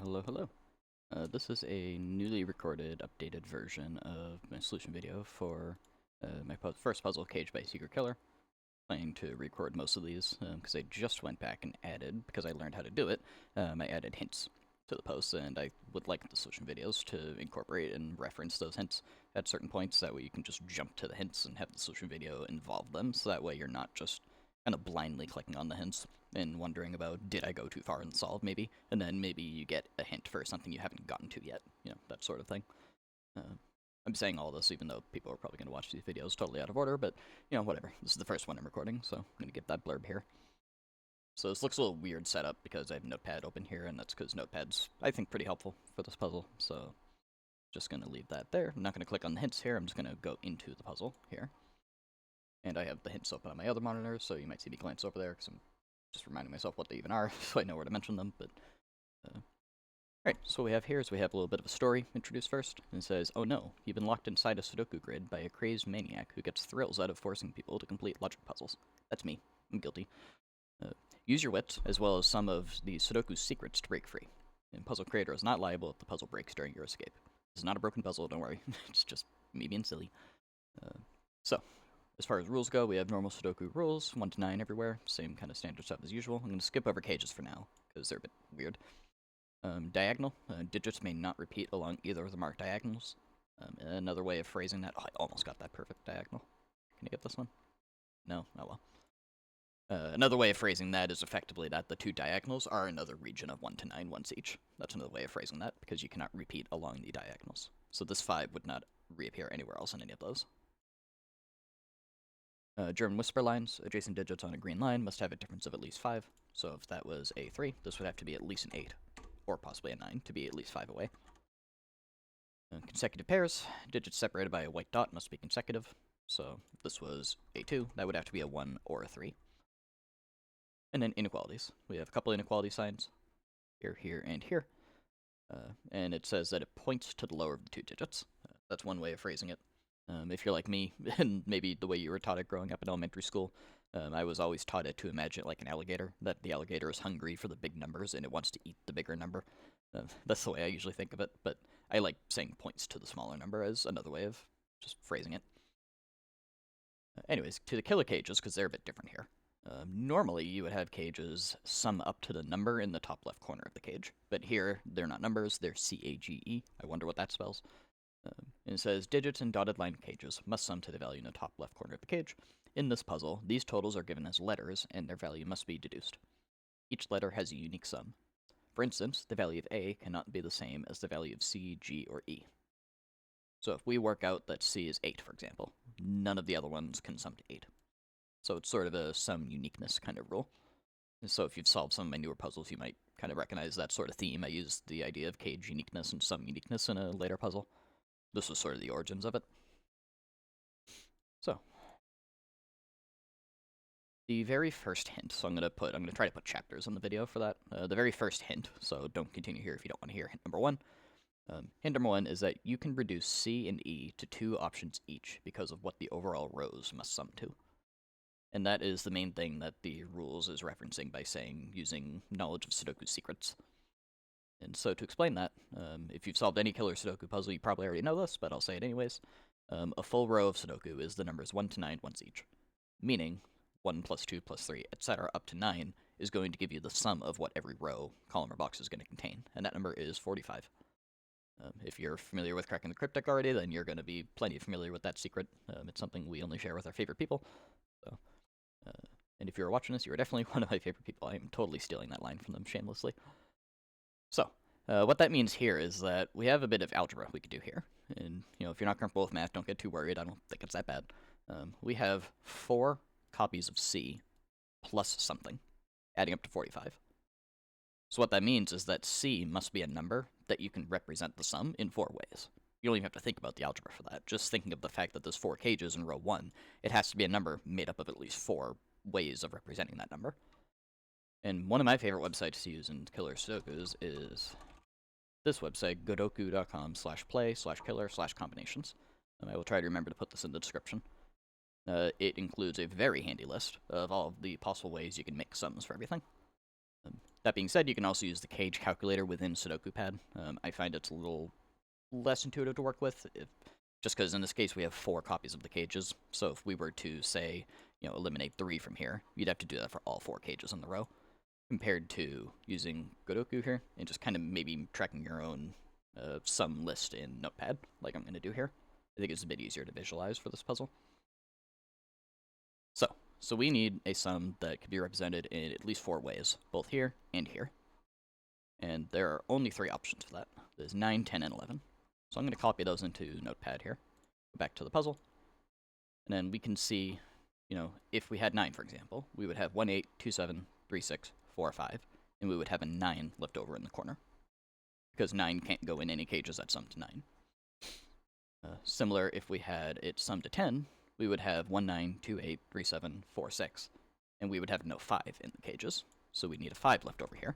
Hello, hello. This is a newly recorded, updated version of my solution video for my first puzzle, Caged by a Secret Killer. Planning to record most of these because I just went back and added, because I learned how to do it, I added hints to the posts, and I would like the solution videos to incorporate and reference those hints at certain points. That way you can just jump to the hints and have the solution video involve them, so that way you're not just kind of blindly clicking on the hints and wondering about, did I go too far in the solve, maybe? And then maybe you get a hint for something you haven't gotten to yet, you know, that sort of thing. I'm saying all this even though people are probably going to watch these videos totally out of order, but, you know, whatever. This is the first one I'm recording, so I'm going to give that blurb here. So this looks a little weird setup because I have Notepad open here, and that's because Notepad's, I think, pretty helpful for this puzzle, so just going to leave that there. I'm not going to click on the hints here, I'm just going to go into the puzzle here. And I have the hints open on my other monitor, so you might see me glance over there, because I'm just reminding myself what they even are, so I know where to mention them, but... Alright, so what we have here is we have a little bit of a story introduced first, and it says, "Oh no, you've been locked inside a Sudoku grid by a crazed maniac who gets thrills out of forcing people to complete logic puzzles." That's me. I'm guilty. Use your wits, as well as some of the Sudoku's secrets to break free. And puzzle creator is not liable if the puzzle breaks during your escape. This is not a broken puzzle, don't worry. It's just me being silly. So, as far as rules go, we have normal Sudoku rules, 1 to 9 everywhere, same kind of standard stuff as usual. I'm going to skip over cages for now, because they're a bit weird. Diagonal, digits may not repeat along either of the marked diagonals. Another way of phrasing that, I almost got that perfect diagonal. Can you get this one? No? Oh well. Another way of phrasing that is effectively that the two diagonals are another region of 1 to 9 once each. That's another way of phrasing that, because you cannot repeat along the diagonals. So this 5 would not reappear anywhere else in any of those. German whisper lines, adjacent digits on a green line must have a difference of at least 5. So if that was a 3, this would have to be at least an 8, or possibly a 9, to be at least 5 away. Consecutive pairs, digits separated by a white dot must be consecutive. So if this was a 2, that would have to be a 1 or a 3. And then inequalities. We have a couple inequality signs, here, here, and here. And it says that it points to the lower of the two digits. That's one way of phrasing it. If you're like me, and maybe the way you were taught it growing up in elementary school, I was always taught it to imagine it like an alligator, that the alligator is hungry for the big numbers and it wants to eat the bigger number. That's the way I usually think of it, but I like saying points to the smaller number as another way of just phrasing it. Anyways, to the killer cages, because they're a bit different here. Normally, you would have cages sum up to the number in the top left corner of the cage, but here, they're not numbers, they're C-A-G-E. I wonder what that spells. And it says, digits in dotted line cages must sum to the value in the top left corner of the cage. In this puzzle, these totals are given as letters, and their value must be deduced. Each letter has a unique sum. For instance, the value of A cannot be the same as the value of C, G, or E. So if we work out that C is 8, for example, none of the other ones can sum to 8. So it's sort of a sum uniqueness kind of rule. And so if you've solved some of my newer puzzles, you might kind of recognize that sort of theme. I used the idea of cage uniqueness and sum uniqueness in a later puzzle. This was sort of the origins of it. So, the very first hint, so I'm going to try to put chapters on the video for that. The very first hint, so don't continue here if you don't want to hear hint number 1. Hint number 1 is that you can reduce C and E to 2 options each because of what the overall rows must sum to. And that is the main thing that the rules is referencing by saying using knowledge of Sudoku's secrets. And so to explain that, if you've solved any killer Sudoku puzzle, you probably already know this, but I'll say it anyways. A full row of Sudoku is the numbers 1 to 9 once each, meaning 1 plus 2 plus 3, etc. up to 9 is going to give you the sum of what every row, column, or box is going to contain, and that number is 45. If you're familiar with cracking the cryptic already, then you're going to be plenty familiar with that secret. It's something we only share with our favorite people. So, and if you're watching this, you're definitely one of my favorite people. I am totally stealing that line from them shamelessly. So, what that means here is that we have a bit of algebra we could do here. And, you know, if you're not comfortable with math, don't get too worried. I don't think it's that bad. We have 4 copies of C plus something, adding up to 45. So what that means is that C must be a number that you can represent the sum in 4 ways. You don't even have to think about the algebra for that. Just thinking of the fact that there's 4 cages in row 1, it has to be a number made up of at least 4 ways of representing that number. And one of my favorite websites to use in killer Sudokus is this website, godoku.com/play/killer/combinations. And I will try to remember to put this in the description. It includes a very handy list of all of the possible ways you can make sums for everything. That being said, you can also use the cage calculator within Sudoku Pad. I find it's a little less intuitive to work with, just because in this case we have 4 copies of the cages. So if we were to, say, eliminate 3 from here, you'd have to do that for all 4 cages in the row, compared to using Sudoku here and just kind of maybe tracking your own sum list in Notepad, like I'm going to do here. I think it's a bit easier to visualize for this puzzle. So we need a sum that can be represented in at least 4 ways, both here and here. And there are only 3 options for that. There's 9, 10, and 11. So I'm going to copy those into Notepad here. Go back to the puzzle. And then we can see, if we had 9, for example, we would have 1, 8, 2, 7, 3, 6, 4, 5. And we would have a 9 left over in the corner, because 9 can't go in any cages that sum to 9. Similar, if we had it sum to 10, we would have 1, 9, 2, 8, 3, 7, 4, 6. And we would have no 5 in the cages, so we'd need a 5 left over here.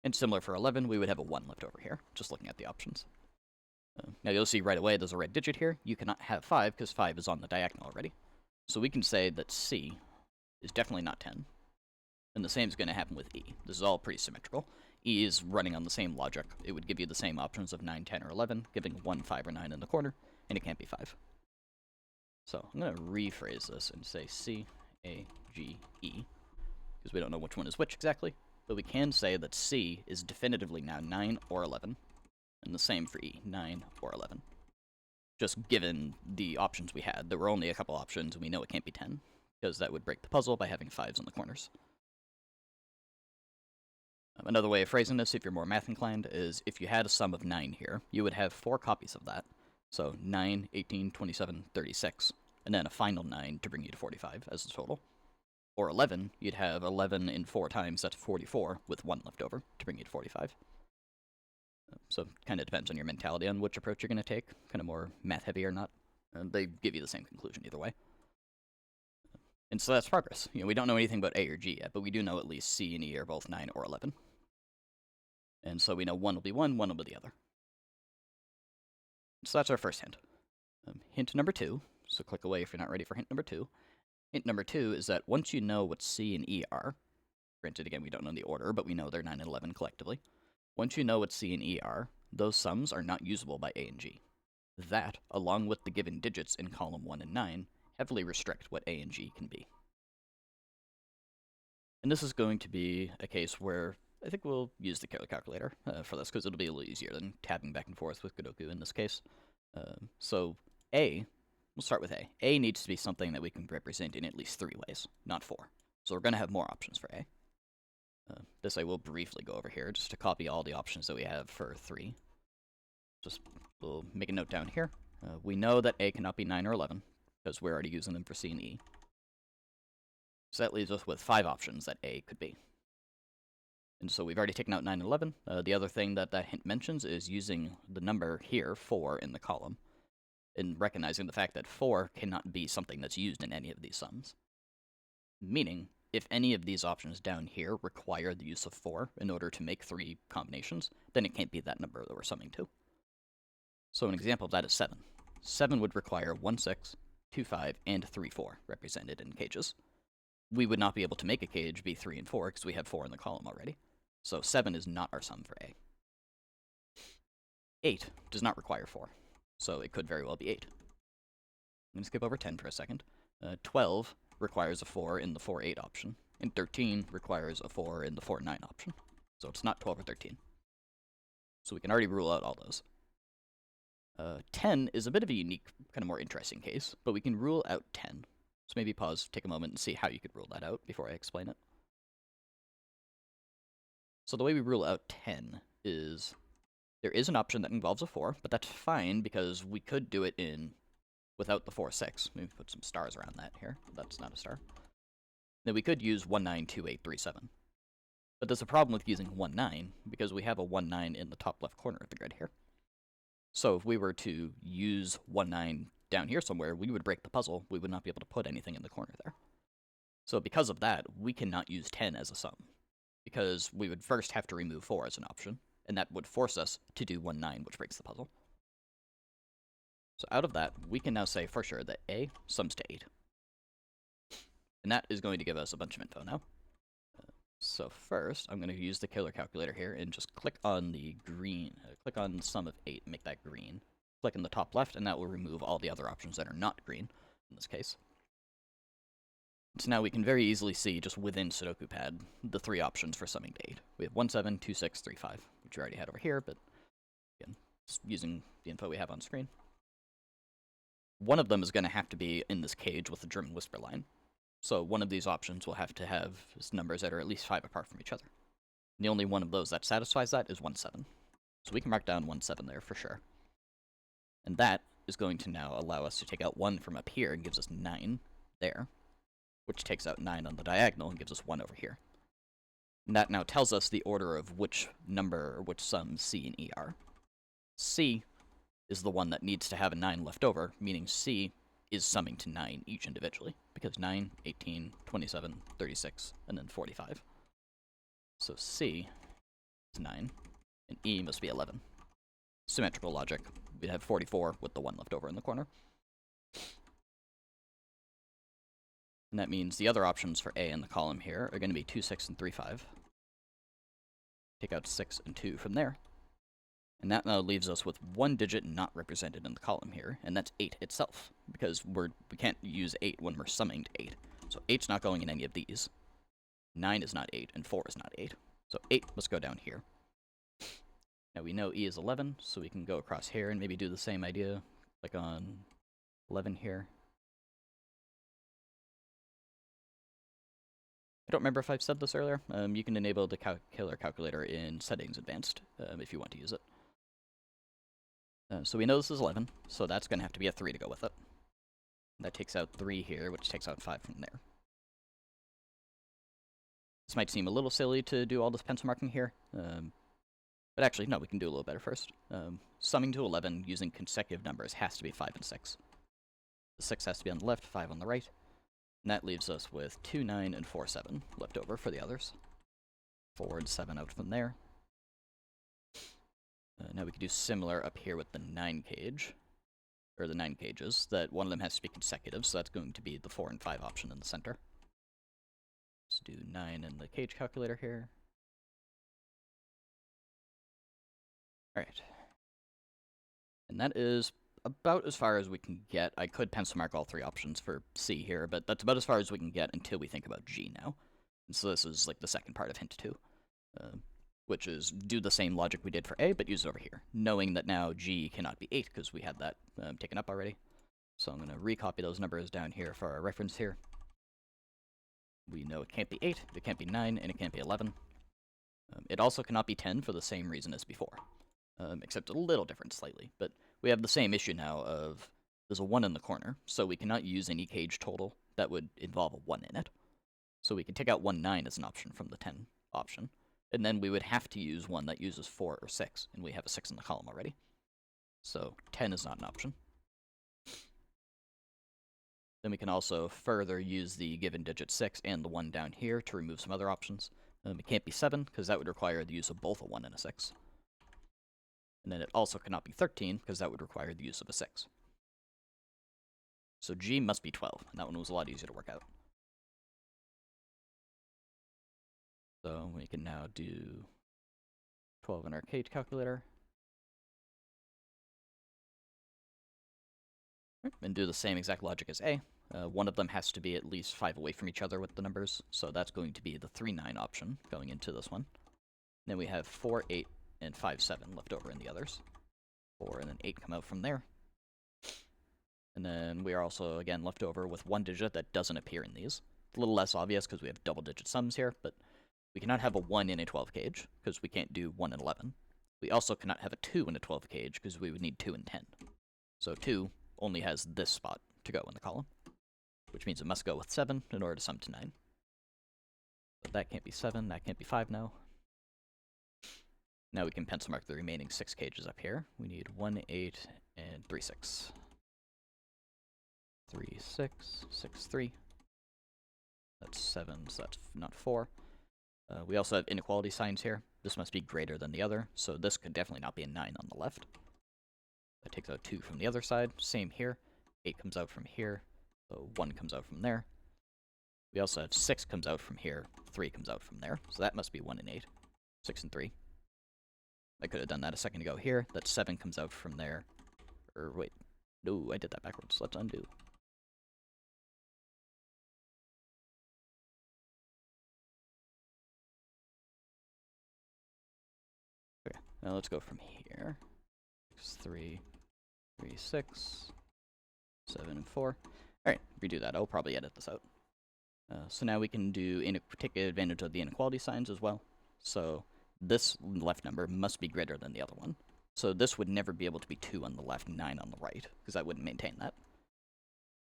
And similar for 11, we would have a 1 left over here, just looking at the options. Now you'll see right away there's a red digit here. You cannot have 5, because 5 is on the diagonal already. So we can say that C is definitely not 10. And the same is going to happen with E. This is all pretty symmetrical. E is running on the same logic. It would give you the same options of 9, 10, or 11, giving 1, 5, or 9 in the corner, and it can't be 5. So I'm going to rephrase this and say C, A, G, E, because we don't know which one is which exactly, but we can say that C is definitively now 9 or 11, and the same for E, 9 or 11. Just given the options we had, there were only a couple options, and we know it can't be 10, because that would break the puzzle by having 5s in the corners. Another way of phrasing this, if you're more math inclined, is if you had a sum of 9 here, you would have 4 copies of that. So 9, 18, 27, 36, and then a final 9 to bring you to 45 as the total. Or 11, you'd have 11 in 4 times, that's 44, with 1 left over to bring you to 45. So it kind of depends on your mentality on which approach you're going to take, kind of more math heavy or not. They give you the same conclusion either way. And so that's progress. We don't know anything about A or G yet, but we do know at least C and E are both 9 or 11. And so we know one will be one will be the other. So that's our first hint. Hint number 2, so click away if you're not ready for hint number 2. Hint number 2 is that once you know what C and E are, granted again we don't know the order, but we know they're 9 and 11 collectively. Once you know what C and E are, those sums are not usable by A and G. That, along with the given digits in column 1 and 9, heavily restrict what A and G can be. And this is going to be a case where I think we'll use the calculator for this, because it'll be a little easier than tabbing back and forth with Sudoku in this case. So A, we'll start with A. A needs to be something that we can represent in at least 3 ways, not 4. So we're going to have more options for A. This I will briefly go over here, just to copy all the options that we have for 3. We'll make a note down here. We know that A cannot be 9 or 11, because we're already using them for C and E. So that leaves us with 5 options that A could be. And so we've already taken out 9 and 11. The other thing that hint mentions is using the number here, 4, in the column, and recognizing the fact that 4 cannot be something that's used in any of these sums. Meaning, if any of these options down here require the use of 4 in order to make 3 combinations, then it can't be that number that we're summing to. So an example of that is 7. 7 would require 1, 6, 2, 5, and 3, 4 represented in cages. We would not be able to make a cage be 3 and 4 because we have 4 in the column already. So 7 is not our sum for A. 8 does not require 4, so it could very well be 8. I'm going to skip over 10 for a second. 12 requires a 4 in the 4, 8 option, and 13 requires a 4 in the 4, 9 option. So it's not 12 or 13. So we can already rule out all those. 10 is a bit of a unique, kind of more interesting case, but we can rule out 10. So maybe pause, take a moment, and see how you could rule that out before I explain it. So the way we rule out 10 is there is an option that involves a 4, but that's fine because we could do it without the 4, 6. Maybe put some stars around that here. That's not a star. Then we could use 1, 9, 2, 8, 3, 7. But there's a problem with using 1, 9 because we have a 1, 9 in the top left corner of the grid here. So if we were to use 1, 9 down here somewhere, we would break the puzzle. We would not be able to put anything in the corner there. So because of that, we cannot use 10 as a sum, because we would first have to remove 4 as an option, and that would force us to do 1, 9, which breaks the puzzle. So out of that, we can now say for sure that A sums to 8. And that is going to give us a bunch of info now. So first, I'm going to use the killer calculator here and just click on the green, click on the sum of 8 and make that green. Click in the top left, and that will remove all the other options that are not green, in this case. So now we can very easily see, just within Sudoku pad, the 3 options for summing to 8. We have 1, 7, 2, 6, 3, 5, which we already had over here, but again, just using the info we have on screen. One of them is going to have to be in this cage with the German whisper line. So one of these options will have to have numbers that are at least 5 apart from each other. And the only one of those that satisfies that is 1, 7. So we can mark down 1, 7 there for sure. And that is going to now allow us to take out 1 from up here and gives us 9 there, which takes out 9 on the diagonal and gives us 1 over here. And that now tells us the order of which number or which sums C and E are. C is the one that needs to have a 9 left over, meaning C is summing to 9 each individually, because 9, 18, 27, 36, and then 45. So C is 9, and E must be 11. Symmetrical logic. We'd have 44 with the 1 left over in the corner. And that means the other options for A in the column here are going to be 2, 6, and 3, 5. Take out 6 and 2 from there. And that now leaves us with 1 digit not represented in the column here, and that's 8 itself, because we can't use 8 when we're summing to 8. So 8's not going in any of these. 9 is not 8, and 4 is not 8. So 8 must go down here. Now we know E is 11, so we can go across here and maybe do the same idea, click on 11 here. I don't remember if I've said this earlier. You can enable the killer calculator in Settings Advanced if you want to use it. So we know this is 11, so that's going to have to be a 3 to go with it. That takes out 3 here, which takes out 5 from there. This might seem a little silly to do all this pencil marking here, but actually, no, we can do a little better first. Summing to 11 using consecutive numbers has to be 5 and 6. The 6 has to be on the left, 5 on the right, and that leaves us with 2, 9, and 4, 7 left over for the others. 4 and 7 out from there. Now we can do similar up here with the 9 cage, or the 9 cages, that one of them has to be consecutive, so that's going to be the 4 and 5 option in the center. Let's do 9 in the cage calculator here. Alright. And that is about as far as we can get. I could pencil mark all 3 options for C here, but that's about as far as we can get until we think about G now. And so this is like the second part of hint 2. Which is do the same logic we did for A, but use it over here, knowing that now G cannot be 8, because we had that taken up already. So I'm going to recopy those numbers down here for our reference here. We know it can't be 8, it can't be 9, and it can't be 11. It also cannot be 10 for the same reason as before, except a little different slightly. But we have the same issue now of there's a 1 in the corner, so we cannot use any cage total that would involve a 1 in it. So we can take out 1, 9 as an option from the 10 option. And then we would have to use one that uses 4 or 6, and we have a 6 in the column already. So 10 is not an option. Then we can also further use the given digit 6 and the 1 down here to remove some other options. It can't be 7, because that would require the use of both a 1 and a 6. And then it also cannot be 13, because that would require the use of a 6. So G must be 12, and that one was a lot easier to work out. So we can now do 12 in our cage calculator. And do the same exact logic as A. One of them has to be at least 5 away from each other with the numbers, so that's going to be the 3, 9 option going into this one. Then we have 4, 8, and 5, 7 left over in the others. 4 and then 8 come out from there. And then we are also, again, left over with 1 digit that doesn't appear in these. It's a little less obvious because we have double-digit sums here, but we cannot have a 1 in a 12 cage, because we can't do 1 and 11. We also cannot have a 2 in a 12 cage, because we would need 2 and 10. So 2 only has this spot to go in the column, which means it must go with 7 in order to sum to 9. But that can't be 7, that can't be 5 now. Now we can pencil mark the remaining 6 cages up here. We need 1, 8, and 3, 6. 3, 6, 6, 3. That's 7, so that's not 4. We also have inequality signs here. This must be greater than the other, so this could definitely not be a 9 on the left. That takes out 2 from the other side. Same here. 8 comes out from here. So 1 comes out from there. We also have 6 comes out from here, 3 comes out from there, so that must be 1 and 8. 6 and 3. I could have done that a second ago here. That 7 comes out from there. Or wait, no, I did that backwards. Let's undo. Okay, now let's go from here. 6, 3, 3, 6, 7, and 4. Alright, redo that. I'll probably edit this out. So now we can take advantage of the inequality signs as well. So this left number must be greater than the other one. So this would never be able to be 2 on the left, 9 on the right, because that wouldn't maintain that.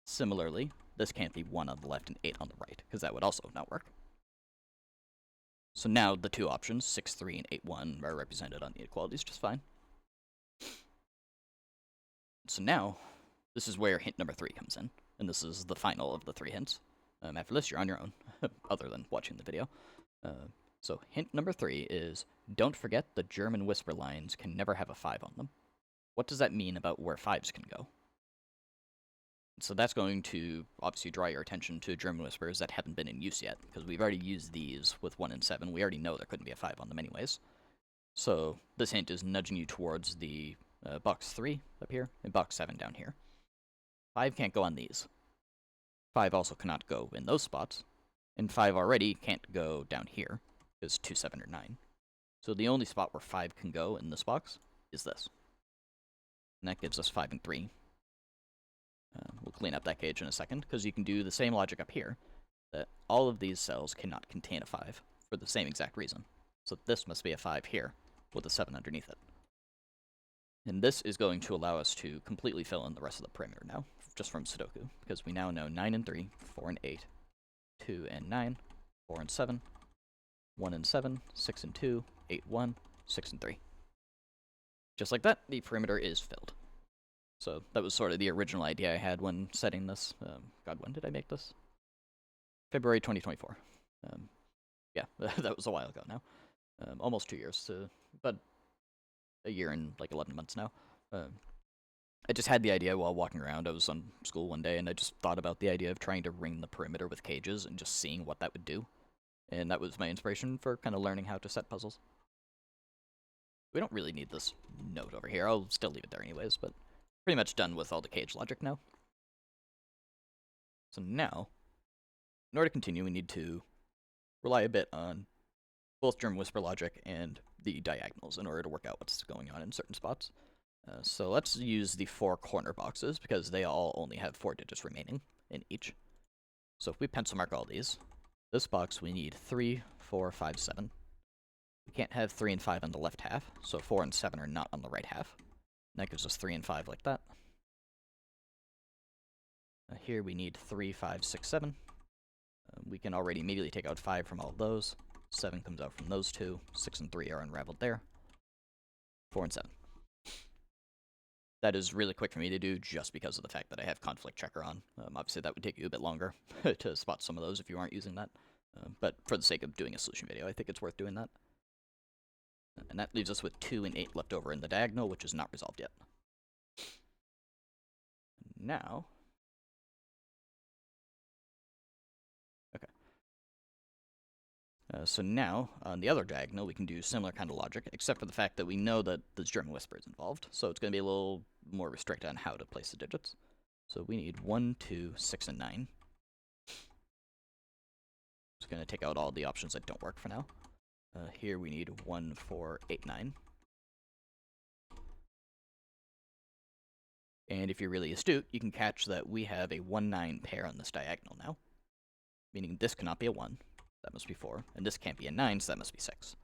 Similarly, this can't be 1 on the left and 8 on the right, because that would also not work. So now the two options, 6, 3, and 8, 1, are represented on the inequalities just fine. So now, this is where hint number 3 comes in, and this is the final of the 3 hints. After this, you're on your own, other than watching the video. So hint number 3 is, don't forget the German whisper lines can never have a 5 on them. What does that mean about where 5s can go? So that's going to obviously draw your attention to German whispers that haven't been in use yet, because we've already used these with 1 and 7. We already know there couldn't be a 5 on them anyways. So this hint is nudging you towards the box 3 up here and box 7 down here. 5 can't go on these. 5 also cannot go in those spots, and 5 already can't go down here, because 2, 7, or 9. So the only spot where 5 can go in this box is this. And that gives us 5 and 3. We'll clean up that cage in a second, because you can do the same logic up here, that all of these cells cannot contain a 5, for the same exact reason. So this must be a 5 here, with a 7 underneath it. And this is going to allow us to completely fill in the rest of the perimeter now, just from Sudoku, because we now know 9 and 3, 4 and 8, 2 and 9, 4 and 7, 1 and 7, 6 and 2, 8, 1, 6 and 3. Just like that, the perimeter is filled. So that was sort of the original idea I had when setting this. God, when did I make this? February 2024. Yeah, that was a while ago now. Almost 2 years, but a year and like 11 months now. I just had the idea while walking around. I was on school one day, and I just thought about the idea of trying to ring the perimeter with cages and just seeing what that would do. And that was my inspiration for kind of learning how to set puzzles. We don't really need this note over here. I'll still leave it there anyways, but pretty much done with all the cage logic now. So now, in order to continue, we need to rely a bit on both German whisper logic and the diagonals in order to work out what's going on in certain spots. So let's use the 4 corner boxes, because they all only have 4 digits remaining in each. So if we pencil mark all these, this box we need 3, 4, 5, 7. We can't have 3 and 5 on the left half, so 4 and 7 are not on the right half. And that gives us 3 and 5 like that. Here we need 3, 5, 6, 7. We can already immediately take out 5 from all of those. 7 comes out from those two. 6 and 3 are unraveled there. 4 and 7. That is really quick for me to do just because of the fact that I have conflict checker on. Obviously that would take you a bit longer to spot some of those if you aren't using that. But for the sake of doing a solution video, I think it's worth doing that. And that leaves us with 2 and 8 left over in the diagonal, which is not resolved yet. Now... Okay. So now, on the other diagonal, we can do similar kind of logic, except for the fact that we know that there's German whisper is involved, so it's going to be a little more restricted on how to place the digits. So we need 1, 2, 6, and 9. Just going to take out all the options that don't work for now. Here we need 1, 4, 8, 9. And if you're really astute, you can catch that we have a 1, 9 pair on this diagonal now, meaning this cannot be a 1. That must be 4, and this can't be a 9, so that must be 6.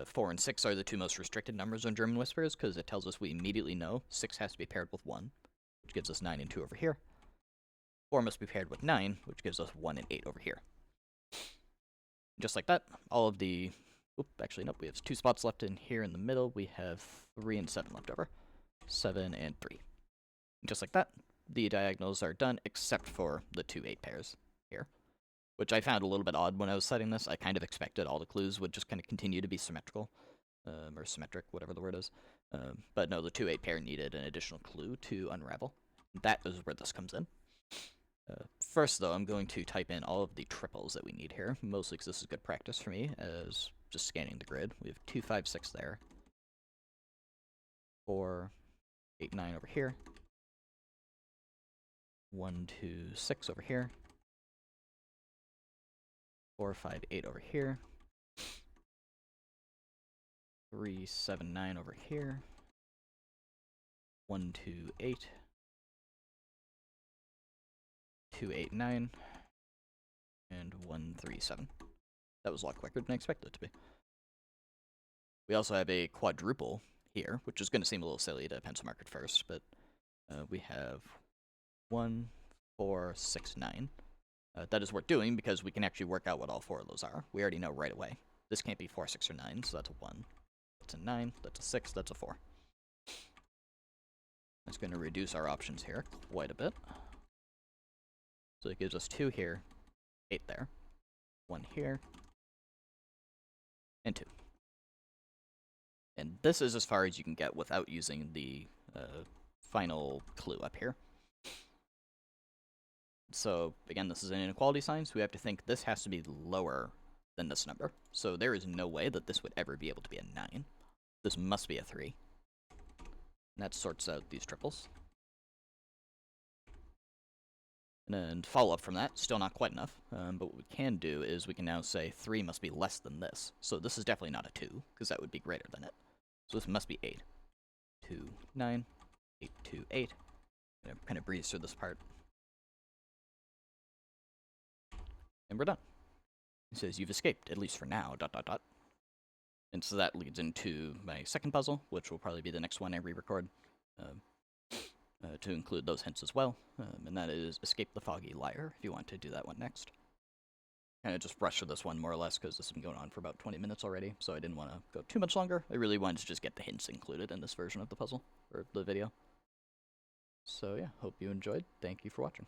4 and 6 are the two most restricted numbers on German whispers, because it tells us we immediately know 6 has to be paired with 1, which gives us 9 and 2 over here. 4 must be paired with 9, which gives us 1 and 8 over here. Just like that, all of the... actually, nope, we have 2 spots left in here in the middle. We have 3 and 7 left over. 7 and 3. Just like that, the diagonals are done, except for the 2 8 pairs here, which I found a little bit odd when I was setting this. I kind of expected all the clues would just kind of continue to be symmetrical, or symmetric, whatever the word is. But no, the 2 8 pair needed an additional clue to unravel. That is where this comes in. First, though, I'm going to type in all of the triples that we need here, mostly because this is good practice for me, as just scanning the grid. We have 2, 5, 6 there. 4, 8, 9 over here. 1, 2, 6 over here. 4, 5, 8 over here. 3, 7, 9 over here. 1, 2, 8. 2, 8, 9. And 1, 3, 7. That was a lot quicker than I expected it to be. We also have a quadruple here, which is going to seem a little silly to pencil mark it first, but we have 1, 4, 6, 9. That is worth doing because we can actually work out what all 4 of those are. We already know right away. This can't be 4, 6, or 9, so that's a 1. That's a 9, that's a 6, that's a 4. That's going to reduce our options here quite a bit. So it gives us 2 here, 8 there, 1 here, and 2. And this is as far as you can get without using the final clue up here. So, again, this is an inequality sign, so we have to think this has to be lower than this number. So there is no way that this would ever be able to be a 9. This must be a 3. And that sorts out these triples. And then follow up from that, still not quite enough. But what we can do is we can now say 3 must be less than this. So this is definitely not a 2, because that would be greater than it. So this must be 8. 2, 9, 8, 2, 8. I'm gonna kind of breeze through this part. And we're done. It says you've escaped, at least for now, ... And so that leads into my second puzzle, which will probably be the next one I re-record, to include those hints as well. And that is Escape the Foggy Liar, if you want to do that one next. Kind of just rush through this one more or less, because this has been going on for about 20 minutes already, so I didn't want to go too much longer. I really wanted to just get the hints included in this version of the puzzle, or the video. So yeah, hope you enjoyed. Thank you for watching.